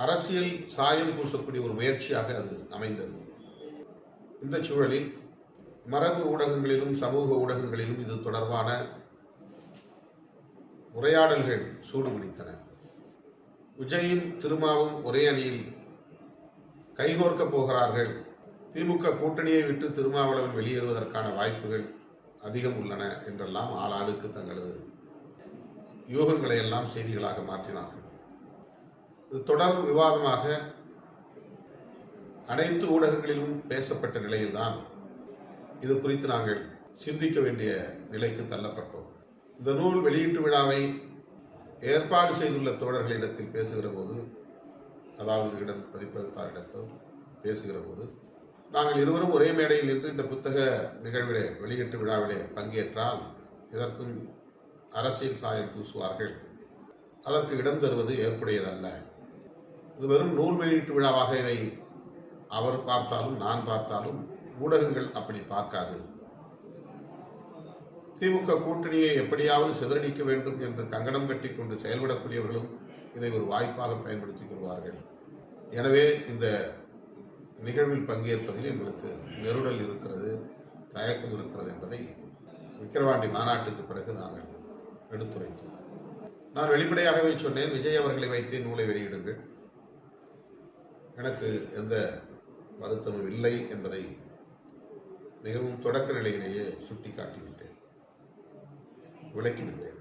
அரசியல் சாயம் பூசக்கூடிய ஒரு முயற்சியாக அது அமைந்தது. இந்த சூழலில் மரபு ஊடகங்களிலும் சமூக ஊடகங்களிலும் இது தொடர்பான உரையாடல்கள் சூடுபிடித்தன. விஜயும் திருமாவும் ஒரே அணியில் கைகோர்க்கப் போகிறார்கள், திமுக கூட்டணியை விட்டு திருமாவளவன் வெளியேறுவதற்கான வாய்ப்புகள் அதிகம் உள்ளன என்றெல்லாம் ஆளாளுக்கு தங்களது யூகங்களை எல்லாம் செய்திகளாக மாற்றினார்கள். இது தொடர் விவாதமாக அனைத்து ஊடகங்களிலும் பேசப்பட்ட நிலையில்தான் இது குறித்து நாங்கள் சிந்திக்க வேண்டிய நிலைக்கு தள்ளப்பட்டோம். இந்த நூல் வெளியீட்டு விழாவை ஏற்பாடு செய்துள்ள தோழர்களிடத்தில் பேசுகிற போது, அதாவது இடம் பதிப்பகத்தாரிடத்தோ பேசுகிற போது, நாங்கள் இருவரும் ஒரே மேடையில் நின்று இந்த புத்தக நிகழ்விலே வெளியீட்டு விழாவிலே பங்கேற்றால் இதற்கும் அரசியல் சாயம் பூசுவார்கள், அதற்கு இடம் தருவது ஏற்புடையதல்ல. இது வெறும் நூல் வெளியீட்டு விழாவாக இதை அவர் பார்த்தாலும் நான் பார்த்தாலும் ஊடகங்கள் அப்படி பார்க்காது. திமுக கூட்டணியை எப்படியாவது சிதறடிக்க வேண்டும் என்று கங்கணம் கட்டி கொண்டு செயல்படக்கூடியவர்களும் இதை ஒரு வாய்ப்பாக பயன்படுத்திக் கொள்வார்கள். எனவே இந்த நிகழ்வில் பங்கேற்பதில் எங்களுக்கு நெருடல் இருக்கிறது, தயக்கம் இருக்கிறது என்பதை விக்கிரவாண்டி மாநாட்டுக்கு பிறகு நாங்கள் எடுத்துரைத்தோம். நான் வெளிப்படையாகவே சொன்னேன், விஜய் அவர்களை வைத்தே நூலை வெளியிடுங்கள், எனக்கு எந்த வருத்தமும் இல்லை என்பதை மிகவும் தொடக்க நிலையிலேயே சுட்டிக்காட்டிவிட்டேன், விளக்கிவிட்டேன்.